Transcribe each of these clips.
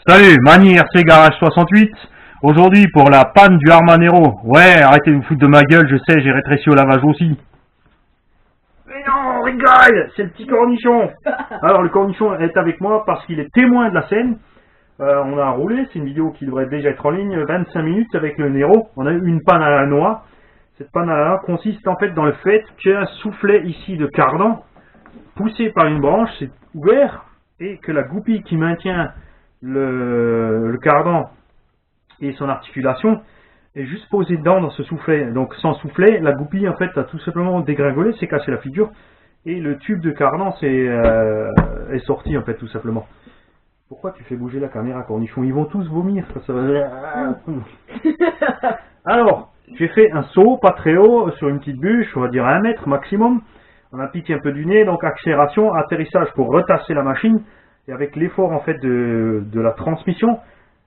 Salut, Mani RC Garage 68. Aujourd'hui pour la panne du Armanero. Ouais, arrêtez de vous foutre de ma gueule, je sais, j'ai rétréci au lavage aussi. Mais non, rigole, c'est le petit cornichon. Alors le cornichon est avec moi parce qu'il est témoin de la scène. On a roulé, c'est une vidéo qui devrait déjà être en ligne, 25 minutes avec le Nero. On a eu une panne à la noix. Cette panne à la noix consiste en fait dans le fait qu'il y a un soufflet ici de cardan poussé par une branche, c'est ouvert, et que la goupille qui maintient le cardan et son articulation est juste posée dedans dans ce soufflet. Donc sans soufflet, la goupille en fait a tout simplement dégringolé, s'est cassé la figure, et le tube de cardan est sorti en fait tout simplement. Pourquoi tu fais bouger la caméra, cornichon? Ils vont tous vomir. Ça va... Alors, j'ai fait un saut pas très haut sur une petite bûche, on va dire à 1 mètre maximum. On a piqué un peu du nez, donc accélération, atterrissage pour retasser la machine. Et avec l'effort en fait de la transmission,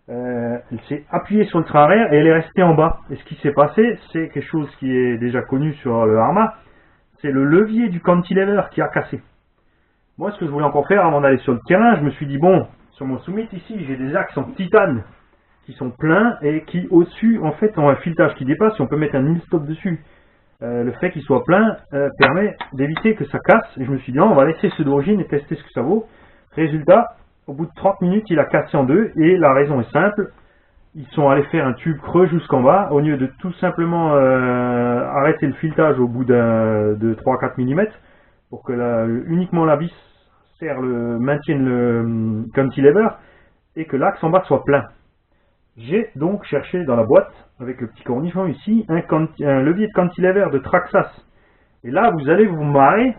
elle s'est appuyée sur le train arrière et elle est restée en bas. Et ce qui s'est passé, c'est quelque chose qui est déjà connu sur le Arma, c'est le levier du cantilever qui a cassé. Moi, ce que je voulais encore faire avant d'aller sur le terrain, je me suis dit, bon, sur mon Summit ici, j'ai des axes en titane qui sont pleins et qui au-dessus, en fait, ont un filetage qui dépasse, et on peut mettre un stop dessus. Le fait qu'il soit plein permet d'éviter que ça casse. Et je me suis dit, non, on va laisser ceux d'origine et tester ce que ça vaut. Résultat, au bout de 30 minutes, il a cassé en deux. Et la raison est simple. Ils sont allés faire un tube creux jusqu'en bas. Au lieu de tout simplement arrêter le filetage au bout de 3-4 mm. Pour que uniquement la vis maintienne le cantilever. Et que l'axe en bas soit plein. J'ai donc cherché dans la boîte, avec le petit cornichon ici, un levier de cantilever de Traxxas. Et là, vous allez vous marrer.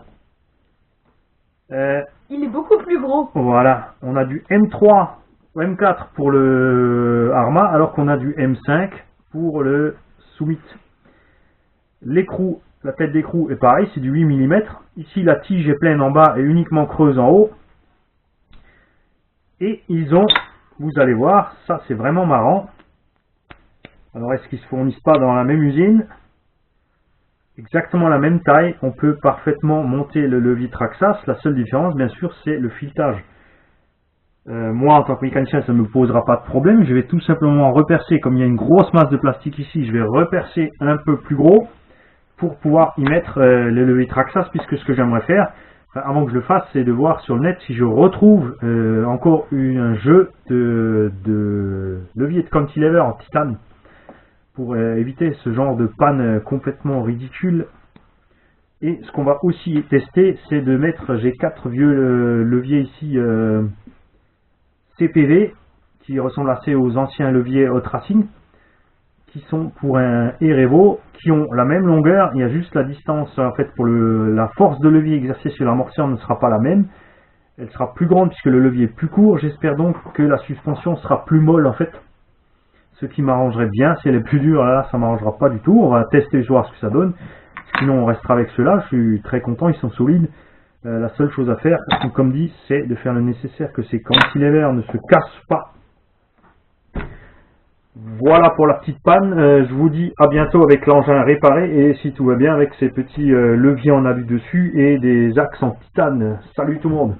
Il est beaucoup plus gros. Voilà, on a du M3 ou M4 pour le Arma, alors qu'on a du M5 pour le Summit. L'écrou, la tête d'écrou est pareil, c'est du 8 mm. Ici, la tige est pleine en bas et uniquement creuse en haut. Et ils ont... Vous allez voir, ça c'est vraiment marrant. Alors est-ce qu'ils ne se fournissent pas dans la même usine? Exactement la même taille, on peut parfaitement monter le levier Traxxas. La seule différence bien sûr c'est le filetage. Moi en tant que mécanicien ça ne me posera pas de problème. Je vais tout simplement repercer, comme il y a une grosse masse de plastique ici, je vais repercer un peu plus gros pour pouvoir y mettre le levier Traxxas, puisque ce que j'aimerais faire, avant que je le fasse, c'est de voir sur le net si je retrouve encore un jeu de levier de cantilever en titane pour éviter ce genre de panne complètement ridicule. Et ce qu'on va aussi tester, c'est de mettre, j'ai 4 vieux leviers ici CPV qui ressemblent assez aux anciens leviers Hot Racing, qui sont pour un Erevo, qui ont la même longueur. Il y a juste la distance en fait pour la force de levier exercée sur l'amortisseur ne sera pas la même. Elle sera plus grande puisque le levier est plus court. J'espère donc que la suspension sera plus molle en fait, ce qui m'arrangerait bien. Si elle est plus dure, là ça m'arrangera pas du tout. On va tester, voir ce que ça donne. Sinon on restera avec ceux-là. Je suis très content, ils sont solides. La seule chose à faire, comme dit, c'est de faire le nécessaire que ces cantilevers ne se cassent pas. Voilà pour la petite panne. Je vous dis à bientôt avec l'engin réparé et si tout va bien avec ces petits leviers en alu dessus et des axes en titane. Salut tout le monde!